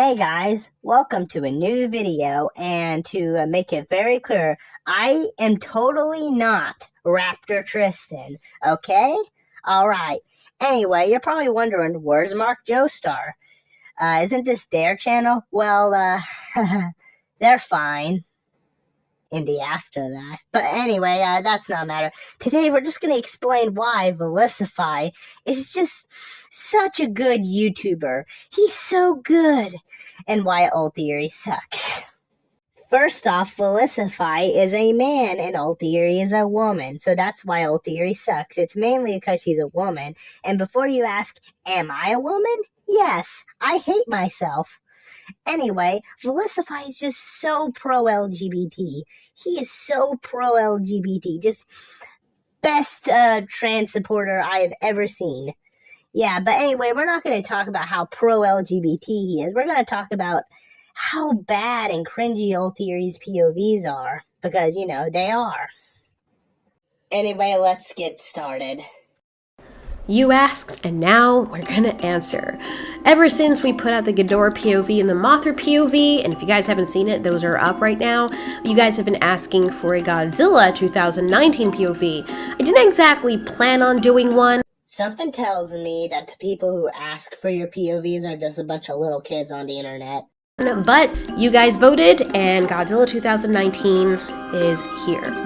Hey guys, welcome to a new video, and to make it very clear, I am totally not Raptor Tristan, okay? Alright, anyway, you're probably wondering, where's Mark Joestar? Isn't this their channel? Well, they're fine in the after that. But anyway, that's not a matter. Today we're just going to explain why Verlisify is just such a good YouTuber. He's so good. And why Alteori sucks. First off, Verlisify is a man and Alteori is a woman. So that's why Alteori sucks. It's mainly because she's a woman. And before you ask, am I a woman? Yes, I hate myself. Anyway, Verlisify is just so pro-LGBT. He is so pro-LGBT. Just best trans supporter I have ever seen. Yeah, but anyway, we're not going to talk about how pro-LGBT he is. We're going to talk about how bad and cringy Alteori's POVs are. Because, you know, they are. Anyway, let's get started. You asked, and now we're gonna answer. Ever since we put out the Ghidorah POV and the Mothra POV, and if you guys haven't seen it, those are up right now, you guys have been asking for a Godzilla 2019 POV. I didn't exactly plan on doing one. Something tells me that the people who ask for your POVs are just a bunch of little kids on the internet. But you guys voted, and Godzilla 2019 is here.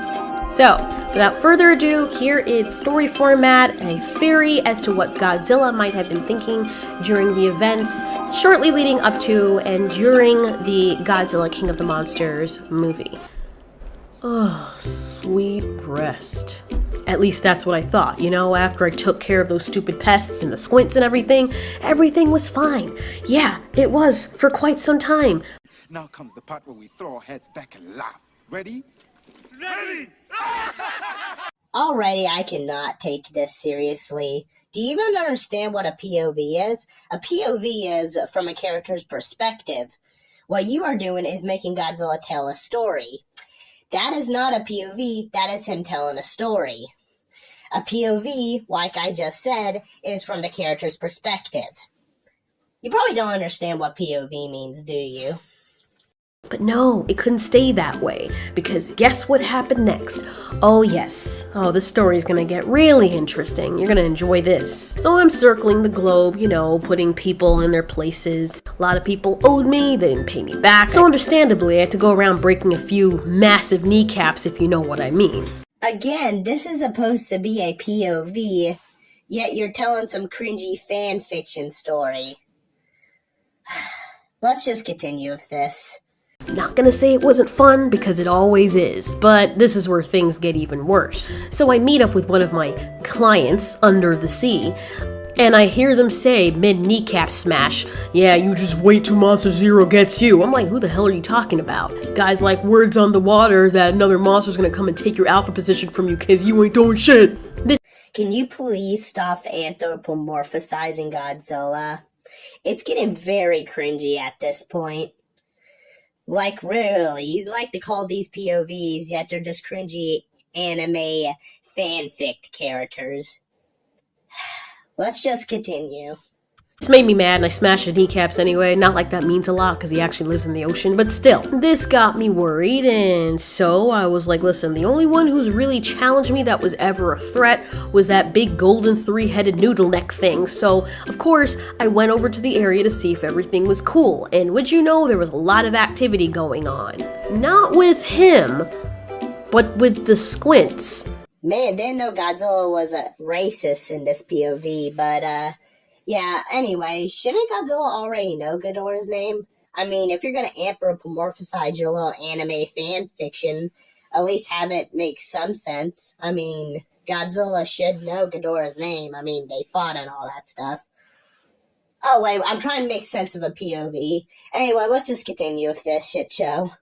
So, without further ado, here is story format and a theory as to what Godzilla might have been thinking during the events shortly leading up to and during the Godzilla King of the Monsters movie. Oh, sweet rest. At least that's what I thought, you know, after I took care of those stupid pests and the squints and everything was fine. Yeah, it was for quite some time. Now comes the part where we throw our heads back and laugh. Ready? Ready! Already, I cannot take this seriously. Do you even understand what a POV is? A POV is from a character's perspective. What you are doing is making Godzilla tell a story. That is not a POV, that is him telling a story. A POV, like I just said, is from the character's perspective. You probably don't understand what POV means, do you? But no, it couldn't stay that way, because guess what happened next? Oh yes, this story is gonna get really interesting. You're gonna enjoy this. So I'm circling the globe, you know, putting people in their places. A lot of people owed me, they didn't pay me back. So understandably, I had to go around breaking a few massive kneecaps, if you know what I mean. Again, this is supposed to be a POV, yet you're telling some cringy fan fiction story. Let's just continue with this. Not gonna say it wasn't fun, because it always is, but this is where things get even worse. So I meet up with one of my clients under the sea, and I hear them say mid-kneecap smash, "Yeah, you just wait till Monster Zero gets you." I'm like, who the hell are you talking about? Guys like words on the water that another monster's gonna come and take your alpha position from you cause you ain't doing shit. Can you please stop anthropomorphizing Godzilla? It's getting very cringy at this point. Like, really, you like to call these POVs, yet they're just cringy anime fanfic characters. Let's just continue. This made me mad and I smashed his kneecaps anyway. Not like that means a lot because he actually lives in the ocean, but still. This got me worried, and so I was like, listen, the only one who's really challenged me that was ever a threat was that big golden three-headed noodle neck thing. So, of course, I went over to the area to see if everything was cool, and would you know, there was a lot of activity going on. Not with him, but with the squints. Man, didn't know Godzilla was a racist in this POV, but, yeah, anyway, shouldn't Godzilla already know Ghidorah's name? I mean, if you're gonna anthropomorphize your little anime fan fiction, at least have it make some sense. I mean, Godzilla should know Ghidorah's name. I mean, they fought and all that stuff. Oh, wait, I'm trying to make sense of a POV. Anyway, let's just continue with this shit show.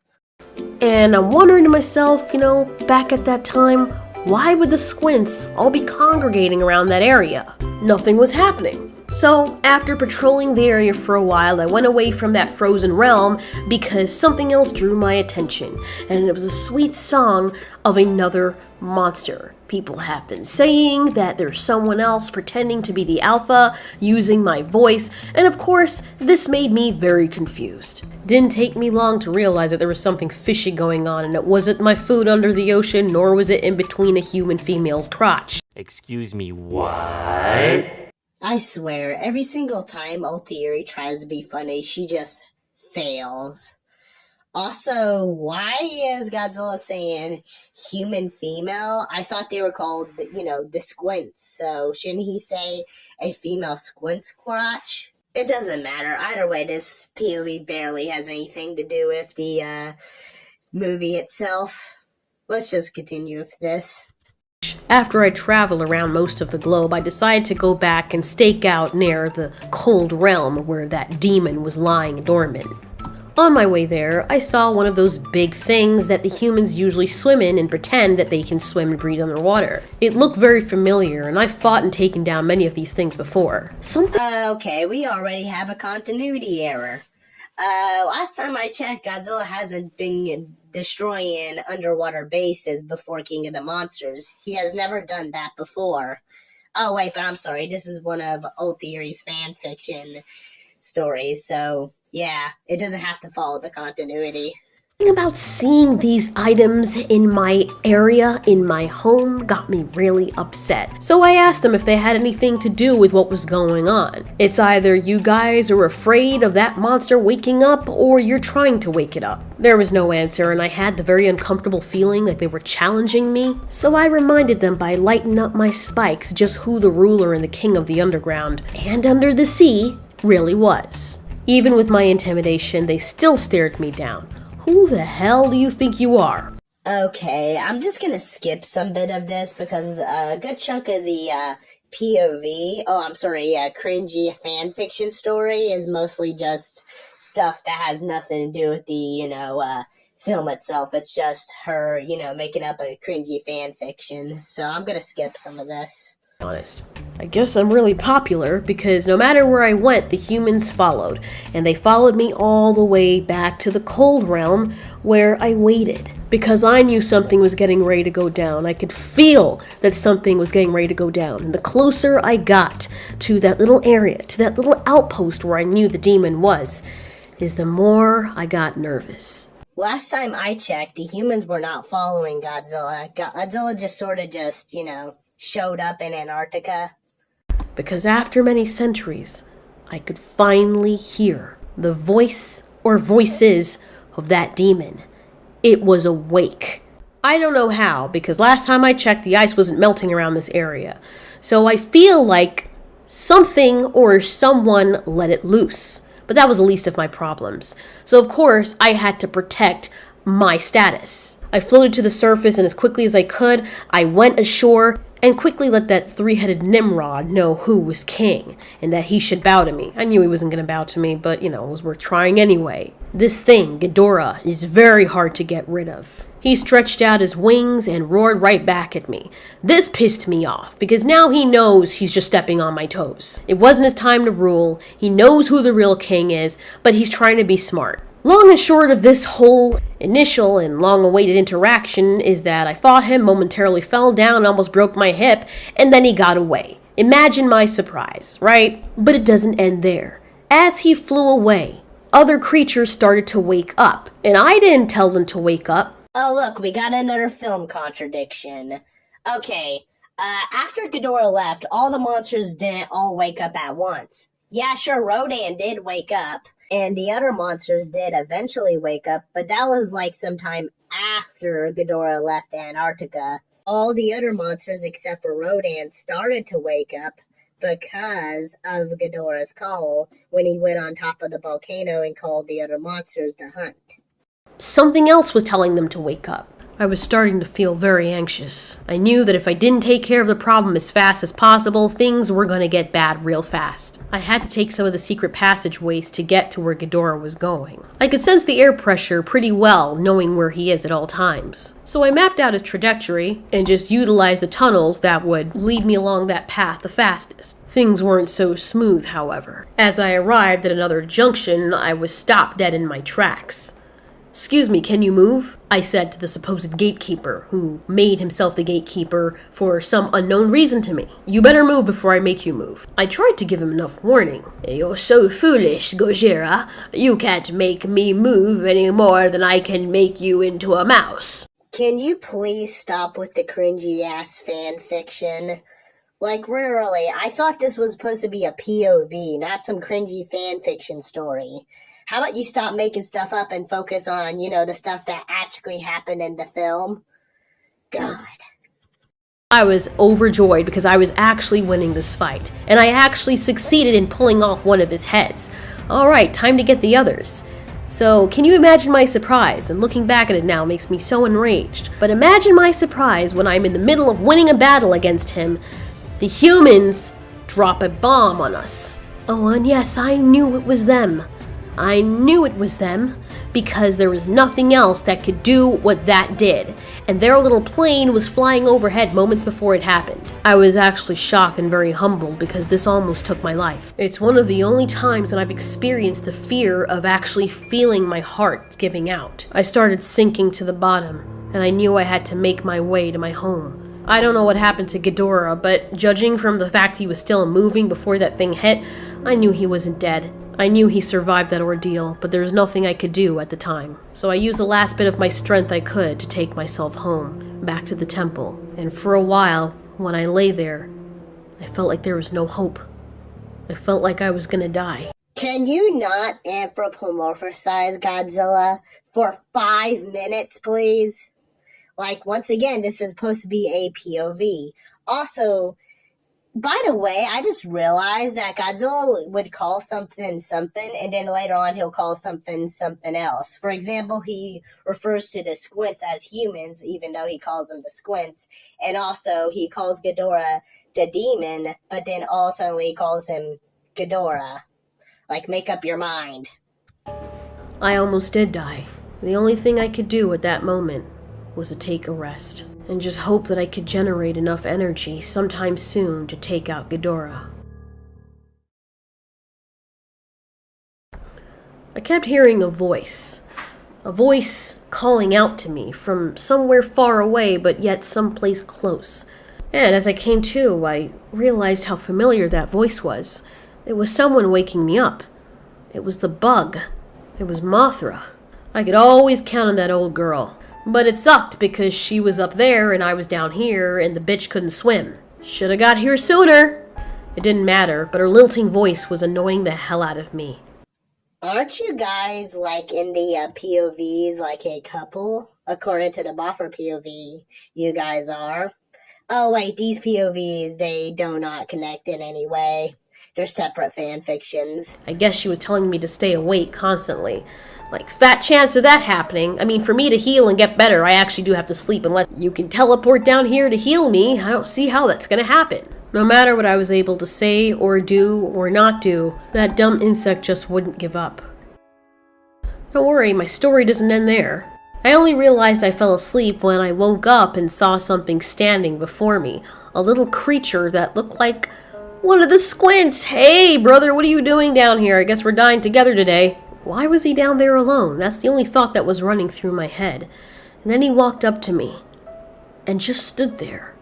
And I'm wondering to myself, you know, back at that time, why would the squints all be congregating around that area? Nothing was happening. So, after patrolling the area for a while, I went away from that frozen realm because something else drew my attention, and it was a sweet song of another monster. People have been saying that there's someone else pretending to be the alpha, using my voice, and of course, this made me very confused. Didn't take me long to realize that there was something fishy going on, and it wasn't my food under the ocean, nor was it in between a human female's crotch. Excuse me, what? I swear, every single time Alteori tries to be funny, she just fails. Also, why is Godzilla saying human female? I thought they were called, the squints. So shouldn't he say a female squint's crotch? It doesn't matter. Either way, this POV barely has anything to do with the movie itself. Let's just continue with this. After I traveled around most of the globe, I decided to go back and stake out near the cold realm where that demon was lying dormant. On my way there, I saw one of those big things that the humans usually swim in and pretend that they can swim and breathe underwater. It looked very familiar, and I've fought and taken down many of these things before. Okay, we already have a continuity error. Last time I checked, Godzilla hasn't been destroying underwater bases before King of the Monsters. He has never done that before. Oh, wait, but I'm sorry. This is one of Alteori's fan fiction stories, so yeah, it doesn't have to follow the continuity. About seeing these items in my area, in my home, got me really upset. So I asked them if they had anything to do with what was going on. It's either you guys are afraid of that monster waking up, or you're trying to wake it up. There was no answer, and I had the very uncomfortable feeling like they were challenging me. So I reminded them by lighting up my spikes just who the ruler and the king of the underground, and under the sea, really was. Even with my intimidation, they still stared me down. Who the hell do you think you are? Okay, I'm just gonna skip some bit of this because a good chunk of the cringy fanfiction story is mostly just stuff that has nothing to do with the, film itself. It's just her, making up a cringy fanfiction. So I'm gonna skip some of this. Honest. I guess I'm really popular because no matter where I went, the humans followed, and they followed me all the way back to the cold realm where I waited. Because I knew something was getting ready to go down. I could feel that something was getting ready to go down. And the closer I got to that little area, to that little outpost where I knew the demon was, the more I got nervous. Last time I checked, the humans were not following Godzilla. Godzilla just showed up in Antarctica. Because after many centuries, I could finally hear the voice or voices of that demon. It was awake. I don't know how, because last time I checked, the ice wasn't melting around this area. So I feel like something or someone let it loose. But that was the least of my problems. So of course, I had to protect my status. I floated to the surface, and as quickly as I could, I went ashore and quickly let that three-headed Nimrod know who was king and that he should bow to me. I knew he wasn't going to bow to me, but, it was worth trying anyway. This thing, Ghidorah, is very hard to get rid of. He stretched out his wings and roared right back at me. This pissed me off, because now he knows he's just stepping on my toes. It wasn't his time to rule, he knows who the real king is, but he's trying to be smart. Long and short of this whole initial and long-awaited interaction is that I fought him, momentarily fell down, and almost broke my hip, and then he got away. Imagine my surprise, right? But it doesn't end there. As he flew away, other creatures started to wake up, and I didn't tell them to wake up. Oh look, we got another film contradiction. Okay, after Ghidorah left, all the monsters didn't all wake up at once. Yeah, sure, Rodan did wake up, and the other monsters did eventually wake up, but that was like sometime after Ghidorah left Antarctica. All the other monsters except for Rodan started to wake up because of Ghidorah's call when he went on top of the volcano and called the other monsters to hunt. Something else was telling them to wake up. I was starting to feel very anxious. I knew that if I didn't take care of the problem as fast as possible, things were going to get bad real fast. I had to take some of the secret passageways to get to where Ghidorah was going. I could sense the air pressure pretty well, knowing where he is at all times. So I mapped out his trajectory and just utilized the tunnels that would lead me along that path the fastest. Things weren't so smooth, however. As I arrived at another junction, I was stopped dead in my tracks. "Excuse me, can you move?" I said to the supposed gatekeeper, who made himself the gatekeeper for some unknown reason to me. "You better move before I make you move." I tried to give him enough warning. "You're so foolish, Gojira. You can't make me move any more than I can make you into a mouse." Can you please stop with the cringy-ass fan fiction? Like, really, I thought this was supposed to be a POV, not some cringy fan fiction story. How about you stop making stuff up and focus on, the stuff that actually happened in the film? God. I was overjoyed because I was actually winning this fight, and I actually succeeded in pulling off one of his heads. Alright, time to get the others. So, can you imagine my surprise? And looking back at it now makes me so enraged. But imagine my surprise when I'm in the middle of winning a battle against him. The humans drop a bomb on us. Oh, and yes, I knew it was them. I knew it was them because there was nothing else that could do what that did, and their little plane was flying overhead moments before it happened. I was actually shocked and very humbled because this almost took my life. It's one of the only times when I've experienced the fear of actually feeling my heart giving out. I started sinking to the bottom, and I knew I had to make my way to my home. I don't know what happened to Ghidorah, but judging from the fact he was still moving before that thing hit, I knew he wasn't dead. I knew he survived that ordeal, but there was nothing I could do at the time. So I used the last bit of my strength I could to take myself home, back to the temple. And for a while, when I lay there, I felt like there was no hope. I felt like I was gonna die. Can you not anthropomorphize Godzilla for 5 minutes, please? Like, once again, this is supposed to be a POV. Also, by the way, I just realized that Godzilla would call something something, and then later on he'll call something something else. For example, he refers to the squints as humans, even though he calls them the squints. And also, he calls Ghidorah the demon, but then also he calls him Ghidorah. Like, make up your mind. I almost did die. The only thing I could do at that moment was to take a rest, and just hope that I could generate enough energy sometime soon to take out Ghidorah. I kept hearing a voice calling out to me from somewhere far away but yet someplace close. And as I came to, I realized how familiar that voice was. It was someone waking me up. It was the bug. It was Mothra. I could always count on that old girl. But it sucked because she was up there and I was down here and the bitch couldn't swim. Shoulda got here sooner. It didn't matter, but her lilting voice was annoying the hell out of me. Aren't you guys, like, in the POVs, like a couple? According to the Boffer POV, you guys are. Oh, wait, these POVs, they do not connect in any way. They're separate fan fictions. I guess she was telling me to stay awake constantly. Like, fat chance of that happening. I mean, for me to heal and get better, I actually do have to sleep unless you can teleport down here to heal me. I don't see how that's gonna happen. No matter what I was able to say or do or not do, that dumb insect just wouldn't give up. Don't worry, my story doesn't end there. I only realized I fell asleep when I woke up and saw something standing before me. A little creature that looked like one of the squints. Hey, brother, what are you doing down here? I guess we're dying together today. Why was he down there alone? That's the only thought that was running through my head. And then he walked up to me and just stood there.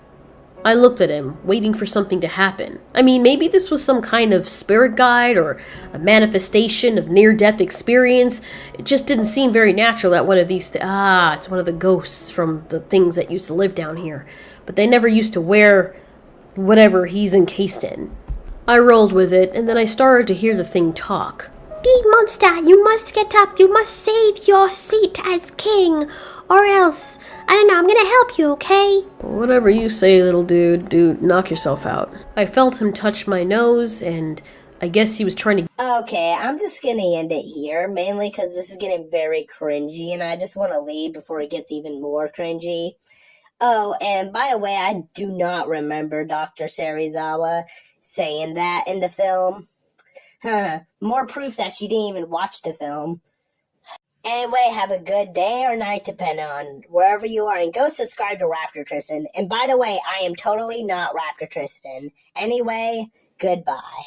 I looked at him, waiting for something to happen. I mean, maybe this was some kind of spirit guide or a manifestation of near-death experience. It just didn't seem very natural that one of these... it's one of the ghosts from the things that used to live down here. But they never used to wear whatever he's encased in. I rolled with it, and then I started to hear the thing talk. Big monster, you must get up. You must save your seat as king. Or else, I don't know, I'm gonna help you, okay? Whatever you say, little dude. Dude, knock yourself out. I felt him touch my nose, and I guess he was trying to... Okay, I'm just gonna end it here, mainly because this is getting very cringy, and I just want to leave before it gets even more cringy. Oh, and by the way, I do not remember Dr. Serizawa saying that in the film. More proof that she didn't even watch the film. Anyway, have a good day or night, depending on wherever you are, and go subscribe to Raptor Tristan. And by the way, I am totally not Raptor Tristan. Anyway, Goodbye.